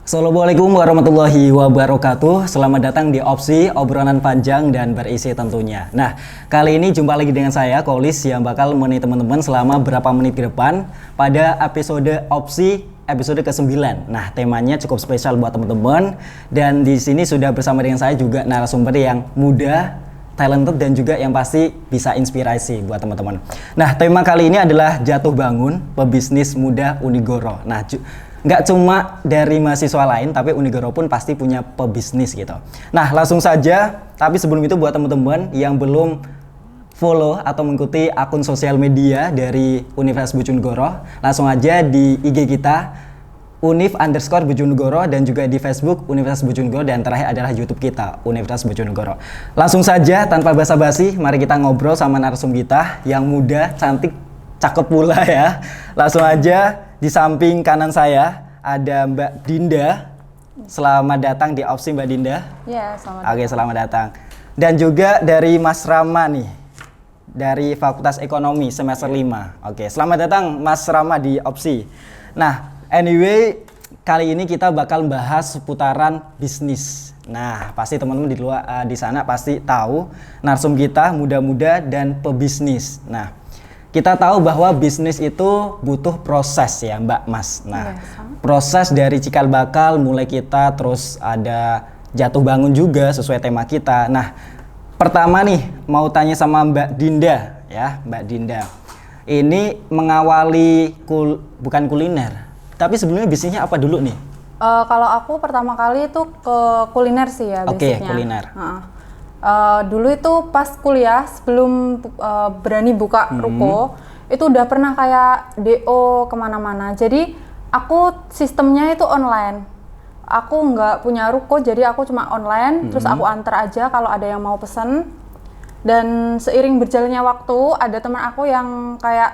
Assalamualaikum warahmatullahi wabarakatuh. Selamat datang di Opsi, obrolan panjang dan berisi tentunya. Nah, kali ini jumpa lagi dengan saya, Kolis, yang bakal menemani teman-teman selama berapa menit ke depan pada episode Opsi episode ke-9. Nah, temanya cukup spesial buat teman-teman. Dan di sini sudah bersama dengan saya juga narasumber yang muda, talented, dan juga yang pasti bisa inspirasi buat teman-teman. Nah, tema kali ini adalah jatuh bangun pebisnis muda Unigoro. Nah, nggak cuma dari mahasiswa lain, tapi Unigoro pun pasti punya pebisnis gitu. Nah, langsung saja, tapi sebelum itu buat teman-teman yang belum follow atau mengikuti akun sosial media dari Universitas Bojonegoro, langsung aja di IG kita @univ_bojonegoro dan juga di Facebook Universitas Bojonegoro, dan terakhir adalah YouTube kita Universitas Bojonegoro. Langsung saja tanpa basa-basi, mari kita ngobrol sama narasumber kita yang muda, cantik, cakep pula ya. Langsung aja. Di samping kanan saya ada Mbak Dinda. Selamat datang di Opsi, Mbak Dinda. Ya, selamat datang. Oke, selamat datang. Dan juga dari Mas Rama nih, dari Fakultas Ekonomi semester 5. Oke, selamat datang Mas Rama di Opsi. Nah, anyway, kali ini kita bakal bahas seputaran bisnis. Nah, pasti teman-teman di luar di sana pasti tahu narsum kita muda-muda dan pebisnis. Nah, kita tahu bahwa bisnis itu butuh proses ya Mbak, Mas. Nah, proses dari cikal bakal mulai kita terus ada jatuh bangun juga sesuai tema kita. Nah, pertama nih mau tanya sama Mbak Dinda ya, Mbak Dinda. Ini mengawali bukan kuliner, tapi sebelumnya bisnisnya apa dulu nih? Kalau aku pertama kali itu ke kuliner sih ya, Oke, basicnya. kuliner. Dulu itu pas kuliah sebelum berani buka ruko, itu udah pernah kayak DO kemana-mana. Jadi aku sistemnya itu online. Aku nggak punya ruko, jadi aku cuma online. Terus aku antar aja kalau ada yang mau pesen. Dan seiring berjalannya waktu, ada teman aku yang kayak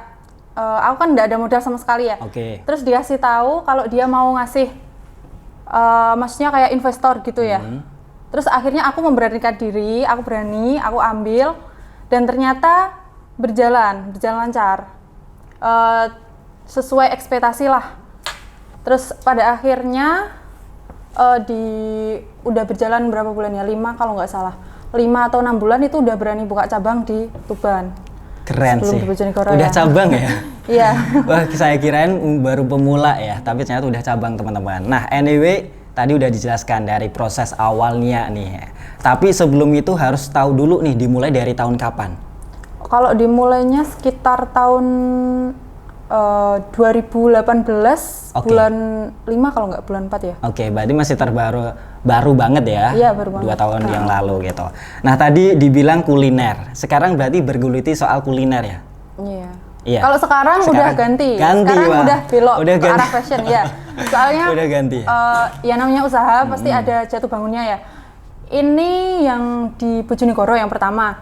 aku kan nggak ada modal sama sekali ya. Terus dia kasih tahu kalau dia mau ngasih, maksudnya kayak investor gitu ya. Terus akhirnya aku memberanikan diri, aku berani, aku ambil, dan ternyata berjalan lancar, sesuai ekspektasi lah. Terus pada akhirnya udah berjalan berapa bulan ya, 5 kalau nggak salah, 5 atau 6 bulan itu udah berani buka cabang di Tuban. Keren sih, udah ya. Cabang ya? Iya. Wah, saya kirain baru pemula ya, tapi ternyata udah cabang teman-teman. Nah, anyway, tadi udah dijelaskan dari proses awalnya nih. Tapi sebelum itu harus tahu dulu nih, dimulai dari tahun kapan? Kalau dimulainya sekitar tahun 2018, bulan 5 kalau nggak bulan 4 ya. Oke, berarti masih baru banget ya? Iya, baru banget. 2 tahun yang lalu gitu. Nah, tadi dibilang kuliner. Sekarang berarti berguliti soal kuliner ya? Iya. Kalau sekarang udah ganti. Sekarang wah. udah belok udah ke arah fashion ya. Soalnya udah ganti. Ya namanya usaha pasti ada jatuh bangunnya ya. Ini yang di Bojonegoro yang pertama.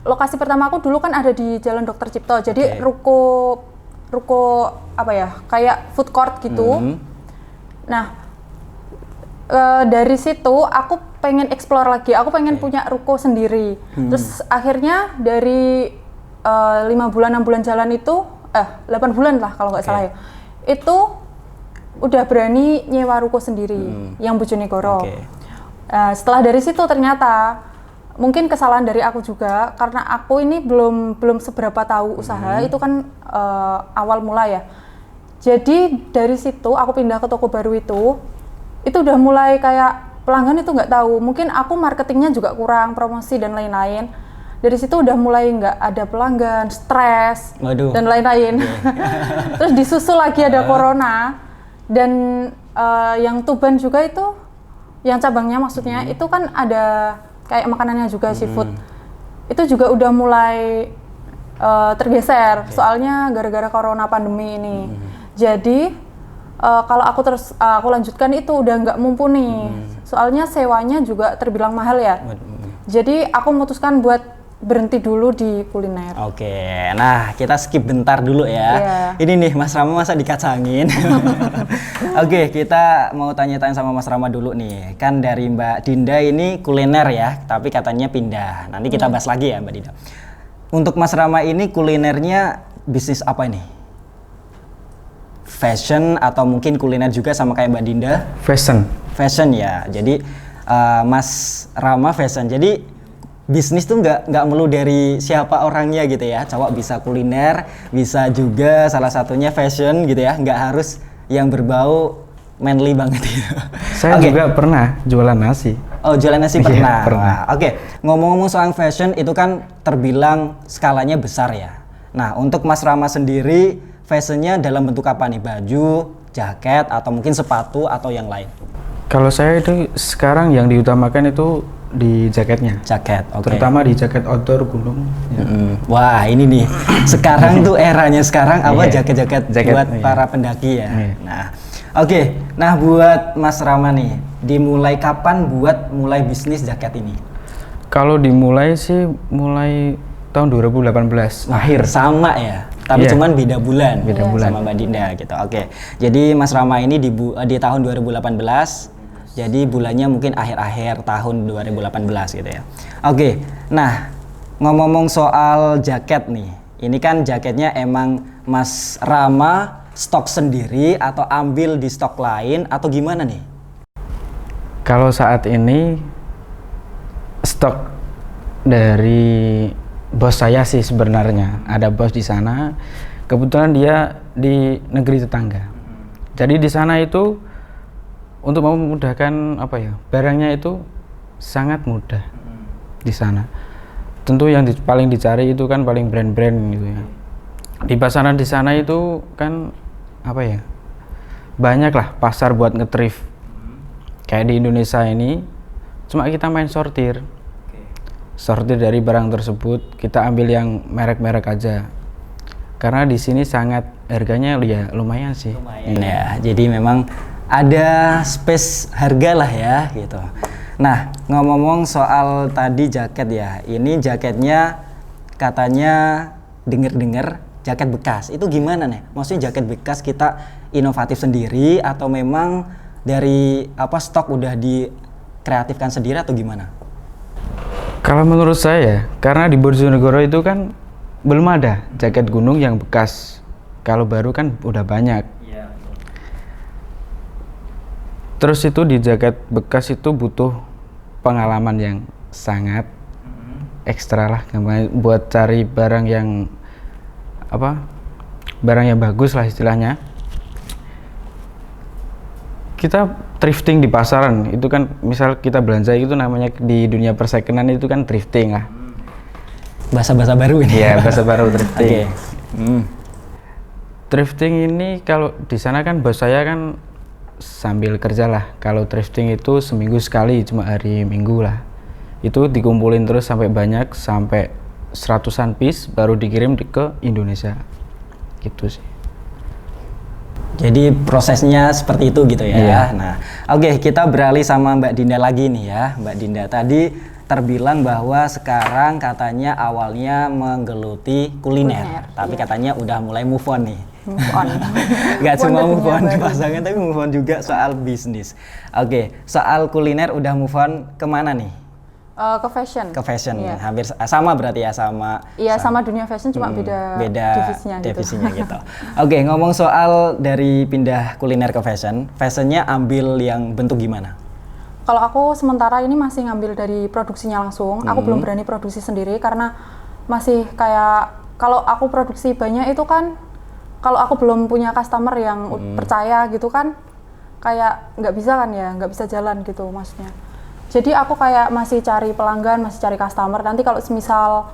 Lokasi pertama aku dulu kan ada di Jalan Dr. Cipto. Jadi ruko apa ya? Kayak food court gitu. Nah, dari situ aku pengen explore lagi. Aku pengen punya ruko sendiri. Terus akhirnya dari 5 bulan 6 bulan jalan itu 8 bulan lah kalau nggak salah ya, itu udah berani nyewa ruko sendiri yang Bojonegoro. Setelah dari situ ternyata mungkin kesalahan dari aku juga, karena aku ini belum seberapa tahu usaha, itu kan awal mula ya. Jadi dari situ aku pindah ke toko baru itu udah mulai kayak pelanggan itu nggak tahu, mungkin aku marketingnya juga kurang, promosi dan lain-lain. Dari situ udah mulai nggak ada pelanggan, stres, dan lain-lain. Terus disusul lagi ada corona, dan yang Tuban juga itu, yang cabangnya maksudnya, itu kan ada kayak makanannya juga, seafood. Itu juga udah mulai tergeser, soalnya gara-gara corona pandemi ini. Jadi kalau aku lanjutkan itu udah nggak mumpuni, soalnya sewanya juga terbilang mahal ya. Jadi aku memutuskan buat berhenti dulu di kuliner. Nah kita skip bentar dulu ya. Ini nih Mas Rama masa dikacangin. Kita mau tanya-tanya sama Mas Rama dulu nih. Kan dari Mbak Dinda ini kuliner ya, tapi katanya pindah. Nanti kita bahas lagi ya Mbak Dinda. Untuk Mas Rama ini kulinernya bisnis apa nih? fashion atau mungkin kuliner juga sama kayak Mbak Dinda? Fashion. Fashion ya. Jadi Mas Rama fashion. Jadi bisnis tuh nggak melulu dari siapa orangnya gitu ya. Cowok bisa kuliner, bisa juga salah satunya fashion gitu ya. Nggak harus yang berbau manly banget gitu. Saya juga pernah jualan nasi. Oh, jualan nasi Iya, pernah. pernah. Wah, oke, ngomong-ngomong soal fashion itu kan terbilang skalanya besar ya. Nah, untuk Mas Rama sendiri, fashionnya dalam bentuk apa nih? Baju, jaket, atau mungkin sepatu atau yang lain? Kalau saya itu sekarang yang diutamakan itu di jaketnya. Jaket, oke. Terutama di jaket outdoor gunung. Ya. Wah, ini nih. Sekarang tuh eranya sekarang apa Iya. jaket-jaket Jaket, buat iya. para pendaki ya. Iya. Nah, oke. Nah, buat Mas Rama nih, dimulai kapan buat mulai bisnis jaket ini? Kalau dimulai sih mulai tahun 2018 akhir. Sama ya, tapi Iya. cuman beda bulan, Beda bulan. sama Mbak Dinda gitu. Oke, jadi Mas Rama ini di tahun 2018, jadi bulannya mungkin akhir-akhir tahun 2018 gitu ya. Oke, nah ngomong-ngomong soal jaket nih, ini kan jaketnya emang Mas Rama stok sendiri atau ambil di stok lain atau gimana nih? Kalau saat ini stok dari bos saya sih sebenarnya, ada bos di sana. Kebetulan dia di negeri tetangga. Jadi di sana itu untuk memudahkan apa ya, barangnya itu sangat mudah di sana. Tentu yang paling dicari itu kan paling brand-brand gitu ya. Di pasaran di sana itu kan apa ya, banyak lah pasar buat nge-thrift. Kayak di Indonesia ini cuma kita main sortir dari barang tersebut, kita ambil yang merek-merek aja. Karena di sini sangat harganya ya lumayan sih. Lumayan ya. Jadi memang ada space harga lah ya gitu. Nah, ngomong-ngomong soal tadi jaket ya. Ini jaketnya katanya denger-denger jaket bekas. Itu gimana nih? Maksudnya jaket bekas kita inovatif sendiri atau memang dari apa stok udah dikreatifkan sendiri atau gimana? Kalau menurut saya, karena di Bojonegoro itu kan belum ada jaket gunung yang bekas. Kalau baru kan udah banyak. Terus itu di jaket bekas itu butuh pengalaman yang sangat ekstra lah, buat cari barang yang apa? Barang yang bagus lah istilahnya. Kita thrifting di pasaran itu kan, misal kita belanja itu namanya di dunia persekenan itu kan thrifting lah. Bahasa-bahasa baru ini. Iya, bahasa baru thrifting. Oke. Thrifting ini kalau di sana kan bos saya kan sambil kerja lah. Kalau thrifting itu seminggu sekali, cuma hari Minggu lah. Itu dikumpulin terus sampai banyak, sampai 100-an piece baru dikirim ke Indonesia. Gitu sih. Jadi prosesnya seperti itu gitu ya. Iya. Nah, oke, kita beralih sama Mbak Dinda lagi nih ya. Mbak Dinda tadi terbilang bahwa sekarang katanya awalnya menggeluti kuliner, tapi katanya udah mulai move on nih. Move on. Gak cuma move on baru. pasangan, tapi move on juga soal bisnis. Oke, soal kuliner udah move on kemana nih? Ke fashion. Ke fashion, Iya. hampir sama berarti ya sama. Iya, sama dunia fashion cuma beda divisinya gitu. gitu. Oke, ngomong soal dari pindah kuliner ke fashion, fashionnya ambil yang bentuk gimana? Kalau aku sementara ini masih ngambil dari produksinya langsung. Aku belum berani produksi sendiri karena masih kayak kalau aku produksi banyak itu kan kalau aku belum punya customer yang percaya gitu kan kayak nggak bisa kan ya, nggak bisa jalan gitu maksudnya. Jadi aku kayak masih cari pelanggan, masih cari customer. Nanti kalau semisal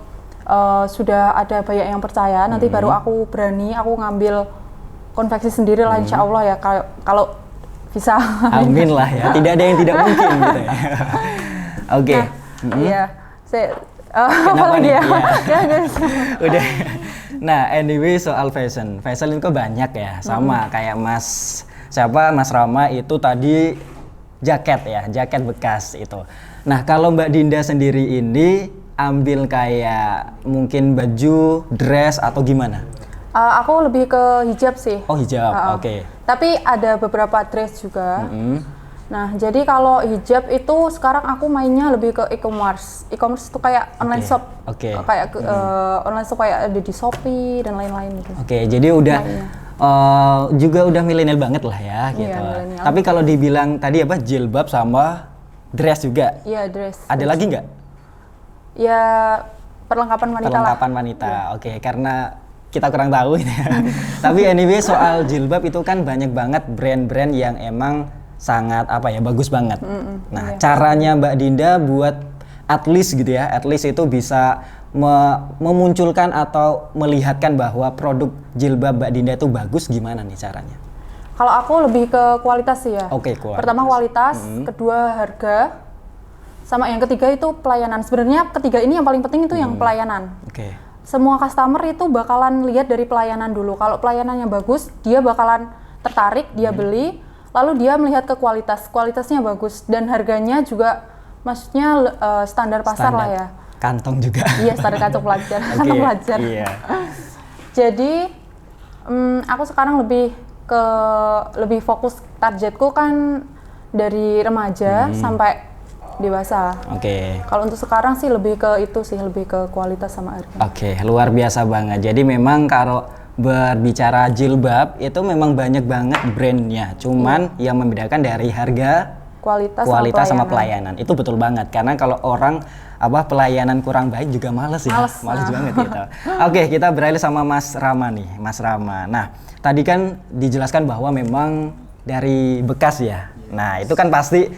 sudah ada banyak yang percaya, nanti baru aku berani, aku ngambil konveksi sendiri lah insya Allah ya kalau bisa. Amin lah ya, tidak ada yang tidak mungkin gitu ya. Oke. Nah, iya, saya Kenapa nih? ya? Iya. Ya, guys. Udah. Nah, anyway soal fashion itu banyak ya, sama kayak Mas Rama itu tadi jaket ya, jaket bekas itu. Nah, kalau Mbak Dinda sendiri ini ambil kayak mungkin baju, dress atau gimana? Aku lebih ke hijab sih. Oh, hijab, oke. Tapi ada beberapa dress juga. Nah, jadi kalau hijab itu sekarang aku mainnya lebih ke e-commerce. E-commerce itu kayak online shop. Oke. Kayak online shop kayak ada di Shopee dan lain-lain gitu. Oke, jadi udah juga udah milenial banget lah ya Iya, gitu. milenial. Tapi kalau dibilang tadi apa jilbab sama dress juga, Iya, dress. ada lagi nggak? Ya perlengkapan wanita lah. Perlengkapan wanita. Oke, karena kita kurang tahu ini ya. Tapi anyway soal jilbab itu kan banyak banget brand-brand yang emang sangat apa ya bagus banget. Nah, caranya Mbak Dinda buat at least gitu ya, at least itu bisa memunculkan atau melihatkan bahwa produk jilbab Mbak Dinda itu bagus, gimana nih caranya? Kalau aku lebih ke kualitas sih ya. Oke, kualitas. Pertama kualitas, kedua harga, sama yang ketiga itu pelayanan. Sebenarnya ketiga ini yang paling penting itu yang pelayanan. Oke. Semua customer itu bakalan lihat dari pelayanan dulu. Kalau pelayanannya bagus, dia bakalan tertarik, dia beli, lalu dia melihat ke kualitas. Kualitasnya bagus dan harganya juga maksudnya standar pasar lah ya. Kantong juga. Iya, standar kantong pelajar. Oke, Kantong pelajar. Iya. Jadi aku sekarang lebih fokus targetku kan dari remaja sampai dewasa. Oke. Kalau untuk sekarang sih lebih ke itu sih, lebih ke kualitas sama harga. Oke, luar biasa banget. Jadi memang kalau berbicara jilbab itu memang banyak banget brandnya. Cuman yang membedakan dari harga, Kualitas sama pelayanan. Itu betul banget. Karena kalau orang pelayanan kurang baik juga males ya. Males banget gitu. Oke, kita beralih sama Mas Rama nih, Mas Rama. Nah, tadi kan dijelaskan bahwa memang dari bekas ya. Nah, itu kan pasti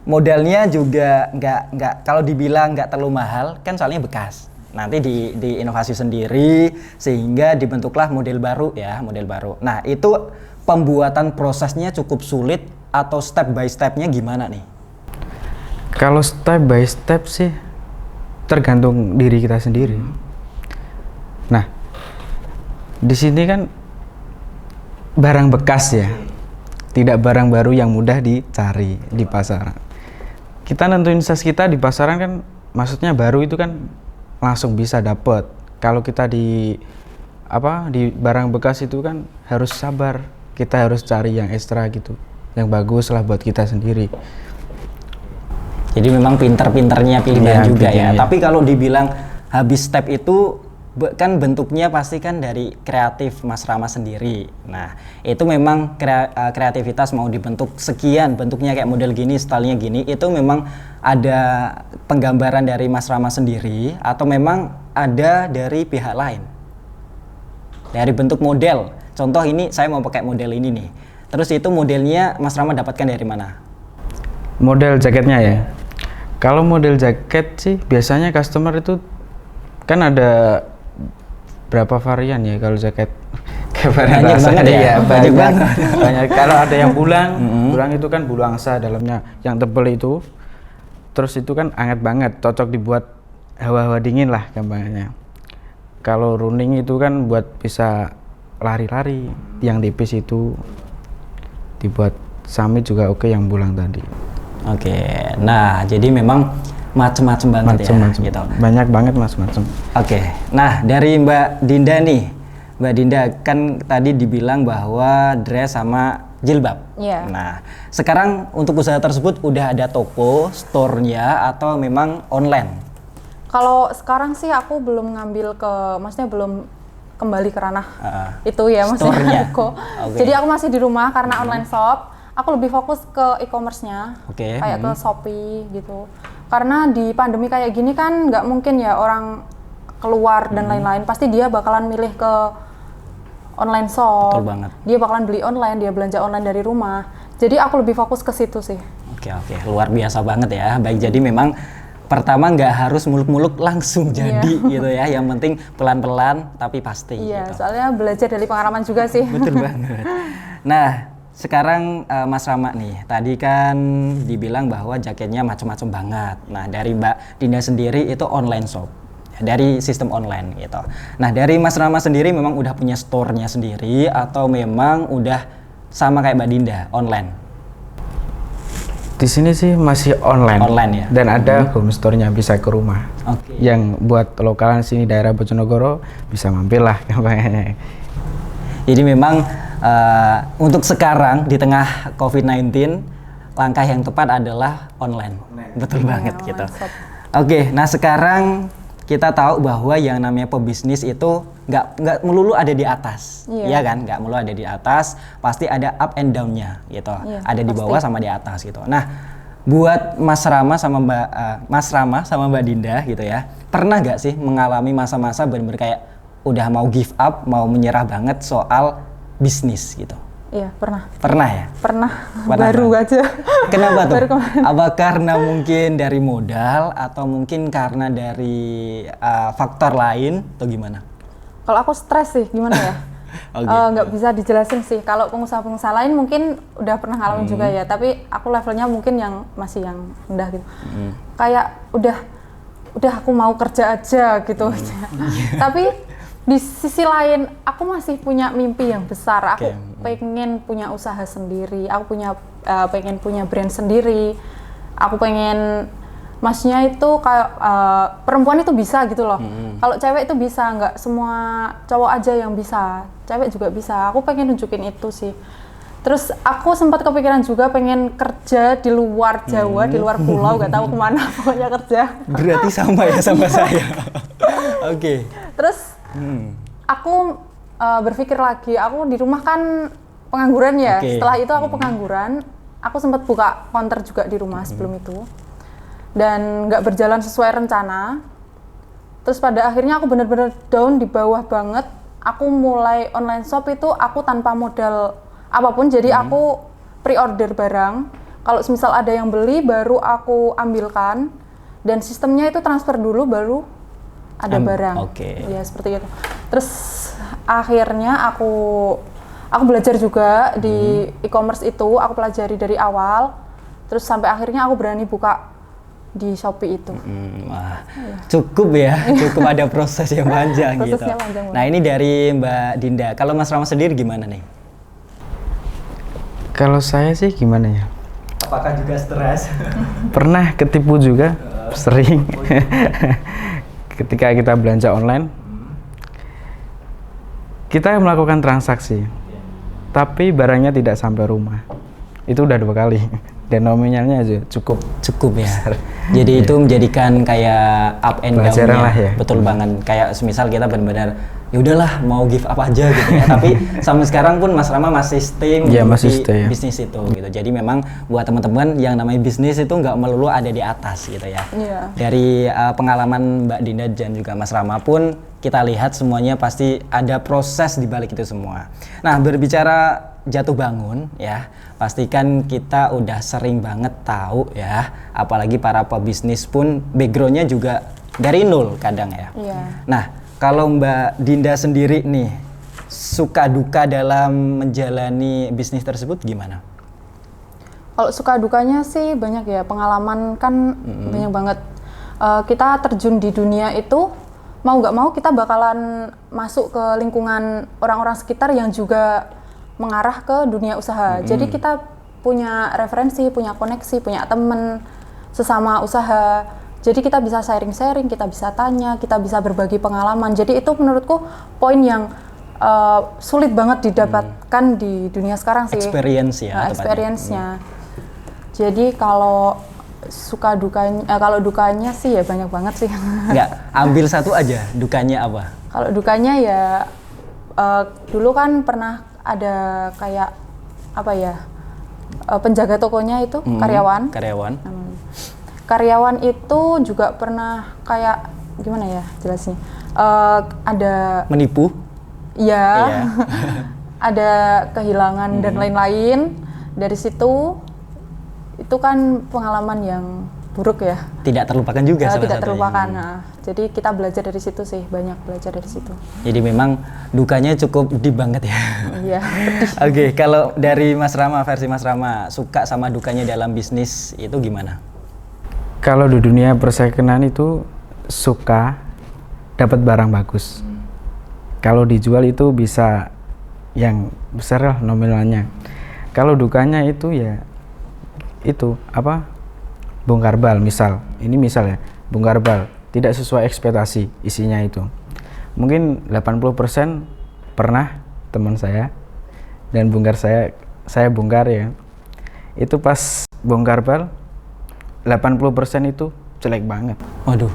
modelnya juga nggak kalau dibilang nggak terlalu mahal kan soalnya bekas. Nanti di inovasi sendiri sehingga dibentuklah model baru ya, model baru. Nah, itu pembuatan prosesnya cukup sulit atau step by stepnya gimana nih? Kalau step by step sih tergantung diri kita sendiri. Nah, di sini kan barang bekas ya, tidak barang baru yang mudah dicari di pasaran. Kita nentuin size kita di pasaran kan, maksudnya baru itu kan langsung bisa dapet. Kalau kita di barang bekas itu kan harus sabar, kita harus cari yang ekstra gitu, yang bagus lah buat kita sendiri. Jadi memang pinter-pinternya pilihan Iya, juga ya. iya. Tapi kalau dibilang habis step itu kan bentuknya pasti kan dari kreatif Mas Rama sendiri. Nah, itu memang kreativitas mau dibentuk sekian, bentuknya kayak model gini, stylenya gini, itu memang ada penggambaran dari Mas Rama sendiri atau memang ada dari pihak lain? Dari bentuk model. Contoh ini saya mau pakai model ini nih. Terus itu modelnya Mas Rama dapatkan dari mana? Model jaketnya ya. Kalau model jaket sih biasanya customer itu kan ada berapa varian ya kalau jaket. Banyak banget ya. Banyak banget. Banyak. Kalau ada yang bulang, bulang itu kan bulu angsa dalamnya, yang tebel itu. Terus itu kan hangat banget, cocok dibuat hawa-hawa dingin lah gampangnya. Kalau running itu kan buat bisa lari-lari, yang tipis itu dibuat summit juga oke, yang bulang tadi. Oke, nah jadi memang macem-macem banget Macem-macem. ya gitu. Banyak banget macem-macem. Oke, nah dari Mbak Dinda nih, Mbak Dinda kan tadi dibilang bahwa dress sama jilbab. Iya. Nah, sekarang untuk usaha tersebut udah ada toko, store-nya atau memang online? Kalau sekarang sih aku belum maksudnya belum kembali ke ranah itu ya, maksudnya store-nya. toko. Oke. Jadi aku masih di rumah karena online shop. Aku lebih fokus ke e-commerce-nya, Oke. kayak ke Shopee gitu. Karena di pandemi kayak gini kan nggak mungkin ya orang keluar dan lain-lain. Pasti dia bakalan milih ke online shop. Betul banget. Dia bakalan beli online, dia belanja online dari rumah. Jadi aku lebih fokus ke situ sih. Oke, luar biasa banget ya. Baik, jadi memang pertama nggak harus muluk-muluk langsung jadi gitu ya. Yang penting pelan-pelan tapi pasti. Iya, gitu. soalnya belajar dari pengalaman juga sih. Betul banget. Nah, sekarang Mas Rama nih, tadi kan dibilang bahwa jaketnya macam-macam banget. Nah, dari Mbak Dinda sendiri itu online shop, dari sistem online gitu. Nah, dari Mas Rama sendiri memang udah punya store-nya sendiri atau memang udah sama kayak Mbak Dinda, online? Di sini sih masih online. Online ya? Dan ada home store-nya, bisa ke rumah. Oke. Yang buat lokalan sini daerah Bojonegoro bisa mampir lah gampangnya. Jadi memang untuk sekarang di tengah COVID-19 langkah yang tepat adalah online. Betul banget gitu. Online shop. Oke, nah sekarang kita tahu bahwa yang namanya pebisnis itu nggak melulu ada di atas, Iya. ya kan? Nggak melulu ada di atas, pasti ada up and down-nya gitu. Iya, Ada di pasti. bawah sama di atas gitu. Nah, buat Mas Rama sama Mbak Dinda gitu ya, pernah nggak sih mengalami masa-masa benar-benar kayak udah mau give up, mau menyerah banget soal bisnis gitu? Iya, pernah. Pernah ya? Pernah. Pernah, Baru Bang? aja. Kenapa tuh? Baru kemarin. Apa karena mungkin dari modal atau mungkin karena dari faktor lain atau gimana? Kalau aku stres sih, gimana ya? Oke. Nggak bisa dijelasin sih. Kalau pengusaha-pengusaha lain mungkin udah pernah ngalamin juga ya. Tapi aku levelnya mungkin yang masih yang rendah gitu. Kayak udah aku mau kerja aja gitu. Tapi di sisi lain aku masih punya mimpi yang besar. Aku pengen punya usaha sendiri. Aku pengen punya brand sendiri. Aku pengen, maksudnya itu kayak perempuan itu bisa gitu loh. Kalau cewek itu bisa, nggak semua cowok aja yang bisa, cewek juga bisa. Aku pengen nunjukin itu sih. Terus aku sempat kepikiran juga pengen kerja di luar Jawa, di luar pulau, nggak tahu kemana pokoknya kerja. Berarti sama ya sama saya. Oke. Terus aku berpikir lagi, aku di rumah kan pengangguran ya. Oke. Setelah itu aku pengangguran, aku sempat buka counter juga di rumah sebelum itu. Dan nggak berjalan sesuai rencana. Terus pada akhirnya aku benar-benar down, di bawah banget. Aku mulai online shop itu aku tanpa modal apapun, jadi aku pre-order barang. Kalau misal ada yang beli baru aku ambilkan, dan sistemnya itu transfer dulu baru ada barang. Oke. Ya seperti itu. Terus akhirnya aku belajar juga di e-commerce itu, aku pelajari dari awal. Terus sampai akhirnya aku berani buka di Shopee itu. Wah, cukup ya, cukup ada proses yang panjang gitu. Prosesnya panjang banget. Nah ini dari Mbak Dinda. Kalau Mas Rama sendiri gimana nih? Kalau saya sih gimana ya? Apakah juga stres? Pernah ketipu juga, sering. Ketika kita belanja online, kita melakukan transaksi, tapi barangnya tidak sampai rumah. Itu udah 2 kali, dan nominalnya aja cukup. Cukup ya. Jadi itu menjadikan kayak up and Pelajaran down-nya. lah ya. Betul banget. Kayak semisal kita benar-benar ya udahlah mau give up aja gitu ya. Tapi sampai sekarang pun Mas Rama masih stay Iya, masih mengikuti stay, ya. bisnis itu gitu. Jadi memang buat teman-teman yang namanya bisnis itu nggak melulu ada di atas gitu ya. Iya. Dari pengalaman Mbak Dinda dan juga Mas Rama pun kita lihat semuanya pasti ada proses di balik itu semua. Nah, berbicara jatuh bangun ya, pastikan kita udah sering banget tahu ya, apalagi para pebisnis pun backgroundnya juga dari nol kadang ya. Iya. Nah, kalau Mbak Dinda sendiri nih, suka duka dalam menjalani bisnis tersebut gimana? Kalau suka dukanya sih banyak ya, pengalaman kan banyak banget. Kita terjun di dunia itu, mau nggak mau kita bakalan masuk ke lingkungan orang-orang sekitar yang juga mengarah ke dunia usaha. Jadi kita punya referensi, punya koneksi, punya temen sesama usaha. Jadi kita bisa sharing-sharing, kita bisa tanya, kita bisa berbagi pengalaman. Jadi itu menurutku poin yang sulit banget didapatkan di dunia sekarang sih. Experience ya, tepatnya. Experience-nya. Jadi kalau suka dukanya, kalau dukanya sih ya banyak banget sih. Nggak, ambil satu aja, dukanya apa? Kalau dukanya ya dulu kan pernah ada kayak apa ya, penjaga tokonya itu karyawan. Karyawan itu juga pernah kayak gimana ya jelasnya, ada Menipu? ya Iya. ada kehilangan dan lain-lain. Dari situ itu kan pengalaman yang buruk ya. Tidak terlupakan juga salah Tidak satunya. terlupakan. Nah, jadi kita belajar dari situ sih, banyak belajar dari situ. Jadi memang dukanya cukup deep banget ya. Iya. Oke, kalau dari Mas Rama, versi Mas Rama, suka sama dukanya dalam bisnis itu gimana? Kalau di dunia persekenan itu suka dapat barang bagus. Kalau dijual itu bisa yang besar lah nominalnya. Kalau dukanya itu ya itu apa? Bongkar bal misal. Ini misal ya, bongkar bal tidak sesuai ekspektasi isinya itu. Mungkin 80% pernah teman saya dan bongkar saya bongkar ya. Itu pas bongkar bal 80% itu jelek banget. Waduh.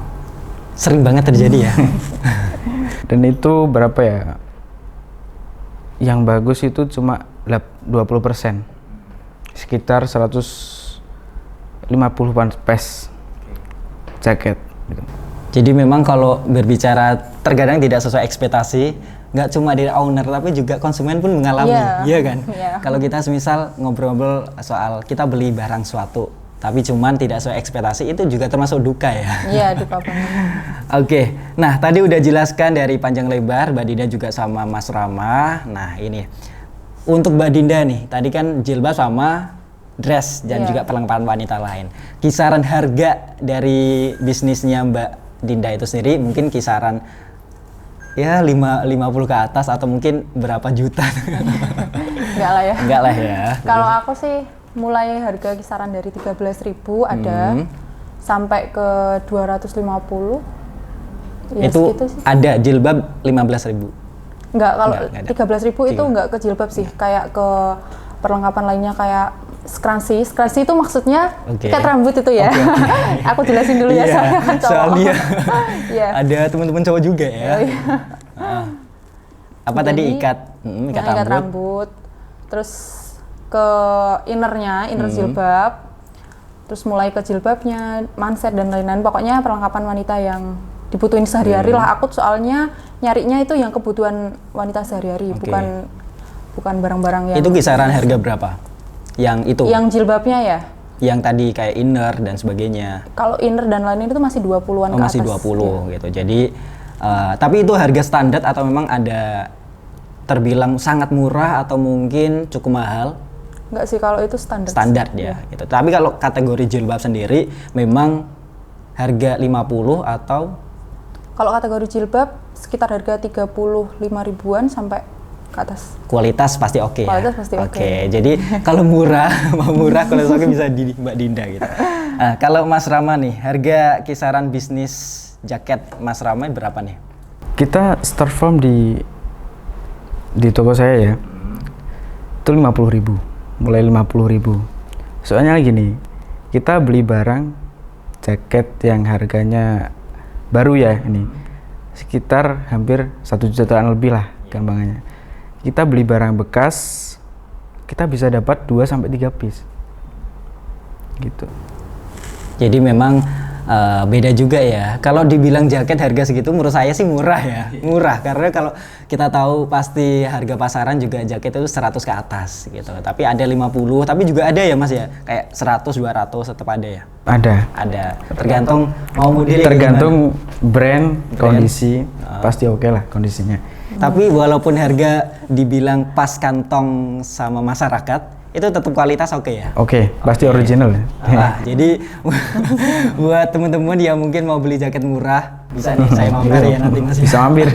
Sering banget terjadi ya. Dan itu berapa ya? Yang bagus itu cuma 20%. Sekitar 150-an piece jaket gitu. Jadi memang kalau berbicara terkadang tidak sesuai ekspektasi, nggak cuma dari owner tapi juga konsumen pun mengalami, iya kan? Iya. Kalau kita semisal ngobrol-ngobrol soal kita beli barang suatu, tapi cuman tidak sesuai ekspektasi, itu juga termasuk duka ya. Iya, duka banget. Oke, nah tadi udah jelaskan dari panjang lebar, Mbak Dinda juga sama Mas Rama. Nah ini, untuk Mbak Dinda nih, tadi kan jilbab sama dress dan juga perlengkapan wanita lain. Kisaran harga dari bisnisnya Mbak Dinda itu sendiri mungkin kisaran ya 50 ke atas atau mungkin berapa juta? Enggak lah ya. Enggak lah ya. Kalau aku sih mulai harga kisaran dari 13.000 ada sampai ke 250. Ya, itu segitu sih. ada jilbab 15.000. Enggak, kalau Enggak ada. 13.000 itu enggak ke jilbab sih, kayak ke perlengkapan lainnya kayak scrunchie. Scrunchie itu maksudnya Oke. ikat rambut itu ya. Oke. Aku jelasin dulu ya, Iya, soalnya kan cowok. soalnya Iya. ada teman-teman cowok juga ya. Iya. Apa tadi Jadi, ikat ikat rambut. Terus ke inner jilbab. Terus mulai ke jilbabnya, manset dan lain-lain. Pokoknya perlengkapan wanita yang dibutuhin sehari-hari lah. Aku soalnya nyarinya itu yang kebutuhan wanita sehari-hari, Oke. bukan barang-barang yang Itu kisaran harga berapa? Yang itu? yang jilbabnya ya. Yang tadi kayak inner dan sebagainya. Kalau inner dan lain itu masih 20-an Oh, ke masih atas. 20 gitu. Jadi tapi itu harga standar atau memang ada terbilang sangat murah atau mungkin cukup mahal? Enggak sih, kalau itu standar. Standar ya gitu. Tapi kalau kategori jilbab sendiri memang harga 50 atau Kalau kategori jilbab sekitar harga 35 ribuan sampai ke atas. kualitas pasti oke ya? Kualitas pasti oke. Jadi kalau murah, mau murah kualitas oke bisa di Mbak Dinda gitu. Nah, kalau Mas Rama nih, harga kisaran bisnis jaket Mas Rama berapa nih? Kita start from di toko saya ya, itu 50.000, mulai 50.000. Soalnya gini, kita beli barang jaket yang harganya baru ya ini, sekitar hampir 1 jutaan lebih lah gampangannya. Kita beli barang bekas, kita bisa dapat 2-3 piece gitu. Jadi memang beda juga ya. Kalau dibilang jaket harga segitu menurut saya sih murah ya. Murah karena kalau kita tahu pasti harga pasaran juga jaket itu 100 ke atas gitu. Tapi ada 50, tapi juga ada ya Mas ya. Kayak 100, 200 tetap ada ya. Ada. Tergantung mau model Tergantung brand, kondisi, pasti oke lah kondisinya. Tapi walaupun harga dibilang pas kantong sama masyarakat, itu tetap kualitas oke ya? Oke, pasti original ya. Jadi buat teman-teman yang mungkin mau beli jaket murah, bisa nih saya mampir ya nanti Mas. Bisa mampir.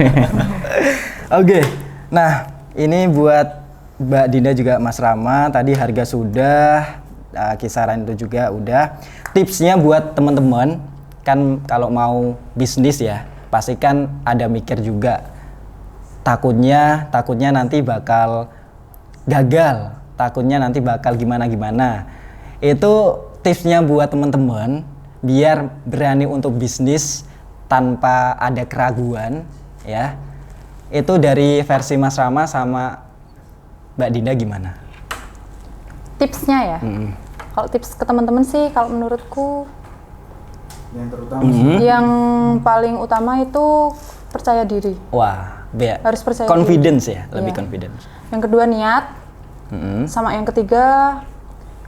Oke, nah ini buat Mbak Dinda juga Mas Rama, tadi harga sudah, kisaran itu juga udah. Tipsnya buat teman-teman, kan kalau mau bisnis ya, pastikan ada mikir juga. Takutnya nanti bakal gagal, takutnya nanti bakal gimana-gimana. Itu tipsnya buat teman-teman biar berani untuk bisnis tanpa ada keraguan ya. Itu dari versi Mas Rama sama Mbak Dinda gimana? Tipsnya ya. Kalau tips ke teman-teman sih, kalau menurutku Yang terutama yang paling utama itu percaya diri. Wah, Harus percaya confidence ya, lebih Iya. confidence. Yang kedua niat, sama yang ketiga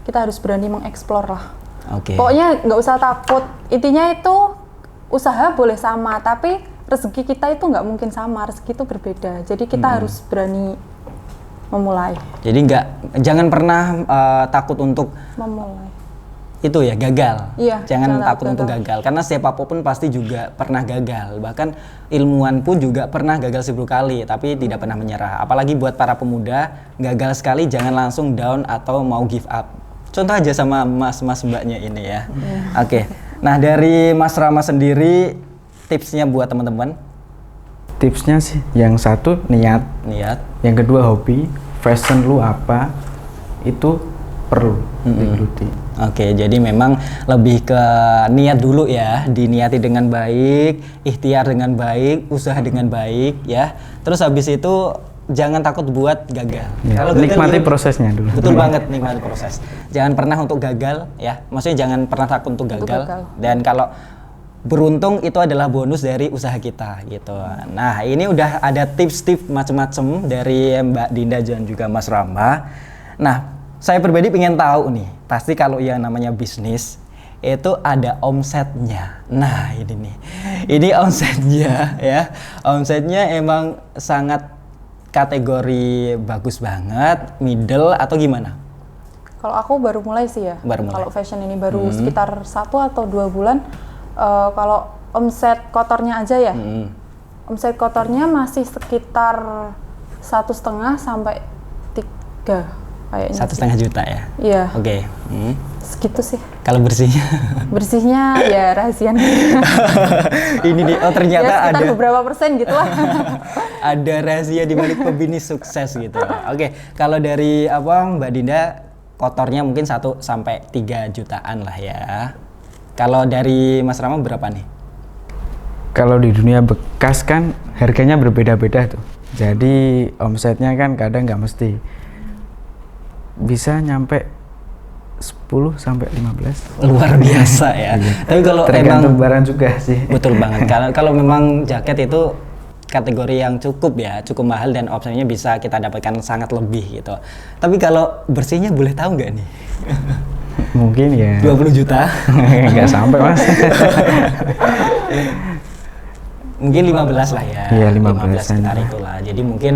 kita harus berani mengeksplor lah. Oke. Pokoknya nggak usah takut. Intinya itu usaha boleh sama, tapi rezeki kita itu nggak mungkin sama. Rezeki itu berbeda. Jadi kita harus berani memulai. Jadi jangan pernah takut untuk Memulai. itu ya gagal. Iya, Jangan jangan takut gagal. untuk gagal karena siapapun pasti juga pernah gagal. Bahkan ilmuwan pun juga pernah gagal 10 kali tapi tidak pernah menyerah. Apalagi buat para pemuda, gagal sekali jangan langsung down atau mau give up. Contoh aja sama mas mbaknya ini ya. Oke. Nah, dari Mas Rama sendiri tipsnya buat teman-teman? tipsnya sih, yang satu niat, Niat. yang kedua hobi, fashion lu apa, itu perlu digeluti. Oke, jadi memang lebih ke niat dulu ya, diniati dengan baik, ikhtiar dengan baik, usaha dengan baik ya. Terus habis itu jangan takut buat gagal. Ya, Kalau gagal, nikmati prosesnya dulu. Betul banget, nikmati proses. Jangan pernah untuk gagal ya. Maksudnya jangan pernah takut untuk gagal. Dan kalau beruntung itu adalah bonus dari usaha kita gitu. Nah, ini udah ada tips-tips macam-macam dari Mbak Dinda dan juga Mas Rama. Nah, saya pribadi pengen tahu nih, pasti kalau yang namanya bisnis itu ada omsetnya. Nah, ini nih. Ini omsetnya ya. Omsetnya emang sangat kategori bagus banget, middle atau gimana? Kalau aku baru mulai sih ya. Baru mulai. Kalau fashion ini baru sekitar 1 atau 2 bulan. Kalau omset kotornya aja ya. Omset kotornya masih sekitar 1,5 sampai 3 kayaknya. 1,5 juta ya? Iya. Oke. Segitu sih. Kalau bersihnya? Bersihnya ya rahasia. Ini nih, oh ternyata ya, sekitar ada beberapa persen gitu lah. ada rahasia di balik pebisnis sukses gitu. Oke, kalau dari Mbak Dinda kotornya mungkin 1 sampai 3 jutaan lah ya. Kalau dari Mas Rama berapa nih? Kalau di dunia bekas kan harganya berbeda-beda tuh. Jadi omsetnya kan kadang nggak mesti. Bisa nyampe 10 sampai 15. Luar biasa ya. Tapi kalau tergantung emang barang juga sih. betul banget. Kalau memang jaket itu kategori yang cukup ya, cukup mahal dan opsinya bisa kita dapatkan sangat lebih gitu. Tapi kalau bersihnya boleh tahu nggak nih? Mungkin ya 20 juta? nggak sampai mas. Mungkin 15 lah ya. Iya, 15 sekitar itulah. Jadi mungkin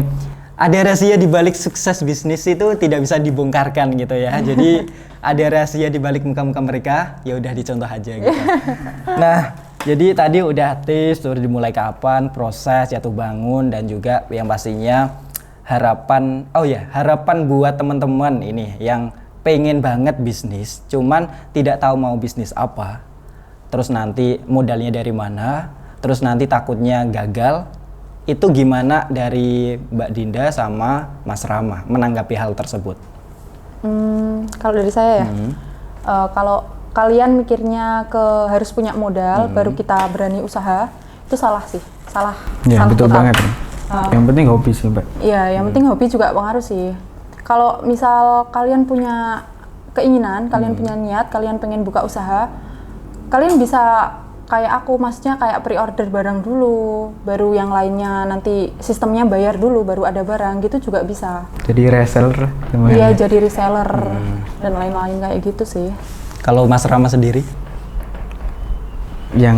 ada rahasia di balik sukses bisnis itu tidak bisa dibongkarkan gitu ya. Jadi ada rahasia di balik muka-muka mereka, ya udah dicontoh aja gitu. Nah, jadi tadi udah tips, udah dimulai kapan, proses jatuh bangun dan juga yang pastinya harapan buat teman-teman ini yang pengen banget bisnis, cuman tidak tahu mau bisnis apa. Terus nanti modalnya dari mana, terus nanti takutnya gagal. Itu gimana dari Mbak Dinda sama Mas Rama menanggapi hal tersebut? Kalau dari saya ya, kalau kalian mikirnya harus punya modal baru kita berani usaha, itu salah sih, salah. Ya salah betul total. banget. Yang penting hobi sih Mbak. Iya, yang penting hobi juga pengaruh sih. Kalau misal kalian punya keinginan, kalian punya niat, kalian pengen buka usaha, kalian bisa kayak aku, maksudnya kayak pre-order barang dulu, baru yang lainnya nanti sistemnya bayar dulu, baru ada barang, gitu juga bisa. Jadi reseller? Iya, jadi reseller dan lain-lain kayak gitu sih. Kalau Mas Rama sendiri? Yang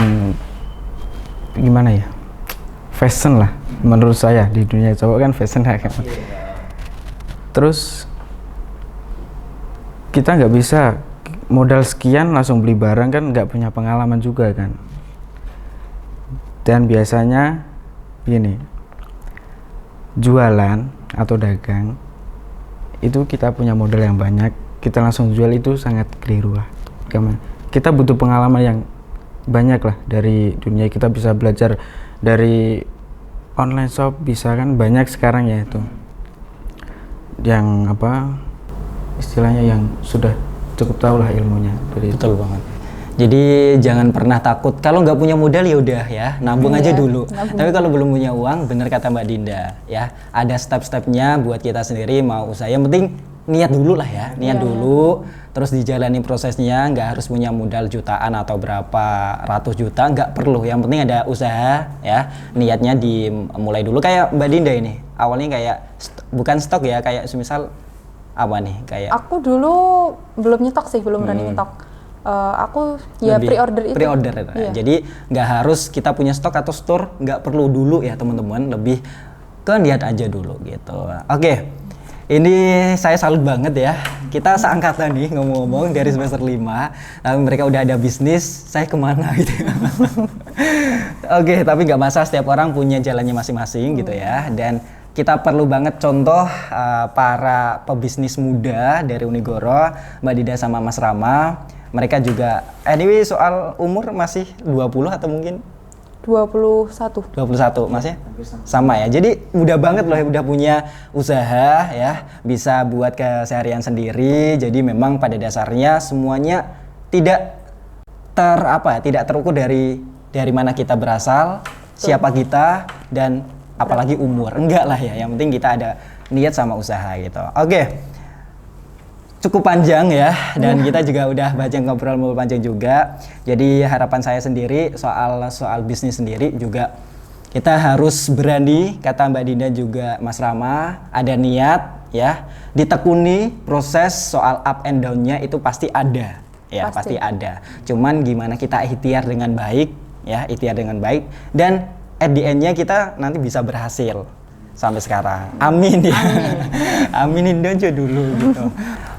gimana ya? Fashion lah, menurut saya di dunia cowok kan fashion lah kan. Terus kita nggak bisa modal sekian langsung beli barang kan, nggak punya pengalaman juga kan. Dan biasanya gini, jualan atau dagang itu kita punya modal yang banyak, kita langsung jual itu sangat keliru lah. Kita butuh pengalaman yang banyak lah dari dunia. Kita bisa belajar dari online shop, bisa kan banyak sekarang ya itu yang istilahnya yang sudah cukup tahu lah ilmunya dari Betul banget. Jadi jangan pernah takut. Kalau nggak punya modal ya udah ya, nabung aja dulu. Tapi kalau belum punya uang, bener kata Mbak Dinda ya, ada step-stepnya buat kita sendiri mau usaha. Yang penting niat dulu lah ya, niat dulu. Terus dijalani prosesnya, nggak harus punya modal jutaan atau berapa ratus juta, nggak perlu. Yang penting ada usaha ya, niatnya dimulai dulu. Kayak Mbak Dinda ini, awalnya kayak bukan stok ya, kayak semisal apa nih kayak. Aku dulu belum nyetok sih, belum berani nyetok. Aku ya pre-order itu. Pre-order ya. Iya. Jadi nggak harus kita punya stok atau store, nggak perlu dulu ya teman-teman. Lebih ke niat aja dulu gitu. Oke, ini saya salut banget ya. Kita seangkatan nih ngomong-ngomong dari semester 5. Tapi mereka udah ada bisnis, saya kemana gitu. Oke, tapi nggak masalah, setiap orang punya jalannya masing-masing gitu ya. Dan kita perlu banget contoh para pebisnis muda dari Unigoro, Mbak Dinda sama Mas Rama. Mereka juga, anyway soal umur masih 20 atau mungkin? 21. 21, Masnya? Sama ya. Jadi mudah banget loh, udah punya usaha ya, bisa buat keseharian sendiri. Jadi memang pada dasarnya semuanya tidak tidak terukur dari mana kita berasal, siapa kita, dan apalagi umur. Enggak lah ya, yang penting kita ada niat sama usaha gitu. Oke. Cukup panjang ya, dan kita juga udah banyak ngobrol panjang juga. Jadi harapan saya sendiri soal bisnis sendiri juga kita harus berani, kata Mbak Dinda juga Mas Rama, ada niat ya, ditekuni proses soal up and down-nya itu pasti ada ya, pasti ada. Cuman gimana kita ikhtiar dengan baik ya, dan at the end-nya kita nanti bisa berhasil. Sampai sekarang, amin ya, aminin aja dulu gitu.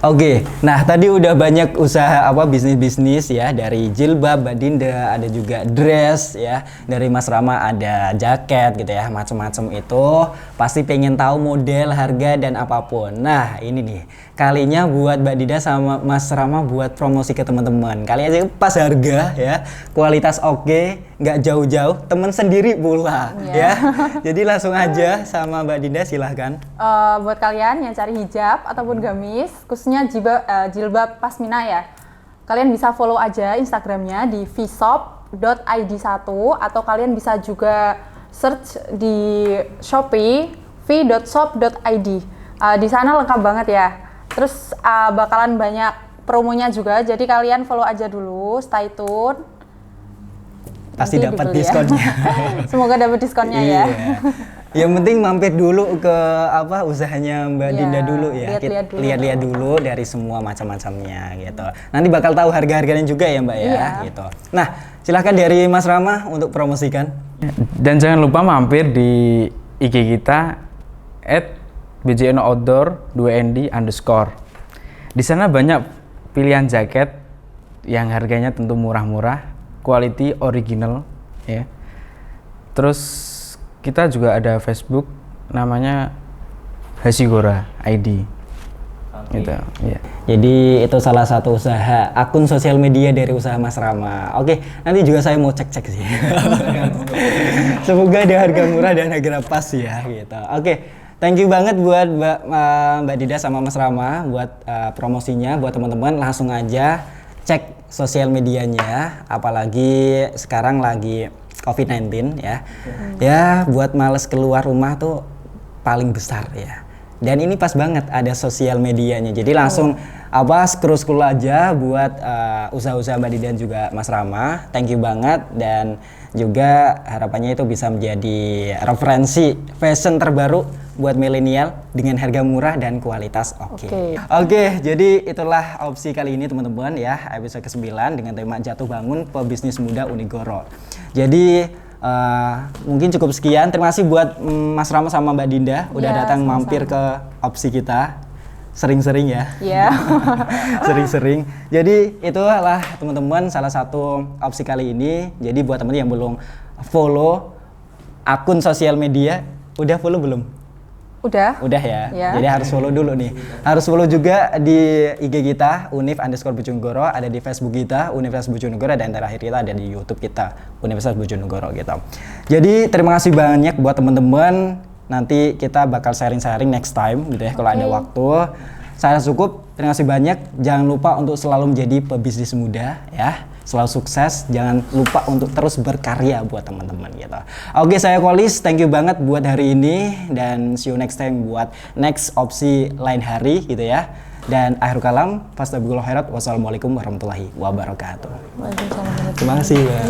Oke, nah tadi udah banyak usaha bisnis ya, dari jilbab Mbak Dinda, ada juga dress ya, dari Mas Rama ada jaket gitu ya, macam-macam itu. Pasti pengen tahu model, harga dan apapun. Nah ini nih, kalinya buat Mbak Dinda sama Mas Rama buat promosi ke teman-teman. Kali aja pas harga ya, kualitas oke, nggak jauh-jauh, temen sendiri pula ya. Jadi langsung aja sama Mbak Dinda, silahkan. Buat kalian yang cari hijab ataupun gamis, khususnya jilbab pasmina ya, kalian bisa follow aja Instagramnya di vshop.id1, atau kalian bisa juga search di Shopee v.shop.id. Di sana lengkap banget ya. Terus bakalan banyak promonya juga, jadi kalian follow aja dulu, stay tune. Pasti dapat diskonnya. Semoga dapat diskonnya ya. Yang penting mampir dulu ke usahanya Mbak Dinda dulu ya. Lihat-lihat dulu dari semua macam-macamnya gitu. Nanti bakal tahu harga-harganya juga ya Mbak ya gitu. Nah, silahkan dari Mas Rama untuk promosikan. Dan jangan lupa mampir di IG kita @bjnoutdoor 2nd_. Di sana banyak pilihan jaket yang harganya tentu murah-murah, quality original ya. Terus kita juga ada Facebook namanya Hasigora ID. Gitu, ya. Jadi itu salah satu usaha akun sosial media dari usaha Mas Rama. Oke, nanti juga saya mau cek-cek sih. Semoga ada harga murah dan harga pas ya gitu. Oke, thank you banget buat Mbak Dinda sama Mas Rama buat promosinya. Buat teman-teman langsung aja cek sosial medianya, apalagi sekarang lagi COVID-19 ya. Ya, buat males keluar rumah tuh paling besar ya. Dan ini pas banget ada sosial medianya. Jadi langsung scroll aja buat usaha-usaha Mbak Dinda dan juga Mas Rama. Thank you banget, dan juga harapannya itu bisa menjadi referensi fashion terbaru buat milenial dengan harga murah dan kualitas oke. Jadi itulah opsi kali ini teman-teman ya, episode ke-9 dengan tema Jatuh Bangun Pebisnis Muda Unigoro. Jadi mungkin cukup sekian. Terima kasih buat Mas Rama sama Mbak Dinda udah datang mampir ke opsi kita. Sering-sering ya. Iya. Sering-sering. Jadi itulah teman-teman salah satu opsi kali ini. Jadi buat teman yang belum follow akun sosial media, udah follow belum? Udah ya. Jadi harus follow dulu nih. Harus follow juga di IG kita Univ_Bojonegoro, ada di Facebook kita Universitas Bojonegoro, dan terakhir kita ada di YouTube kita Universitas Bojonegoro gitu. Jadi terima kasih banyak buat teman-teman. Nanti kita bakal sharing-sharing next time gitu ya, kalau ada waktu. Saya cukup, terima kasih banyak. Jangan lupa untuk selalu menjadi pebisnis muda ya. Selalu sukses, jangan lupa untuk terus berkarya buat teman-teman gitu. Oke, saya Kolis, thank you banget buat hari ini, dan see you next time buat next opsi lain hari gitu ya. Dan akhir kalam, fastabiqul khairat, wassalamualaikum warahmatullahi wabarakatuh. Waalaikumsalam. Terima kasih ya.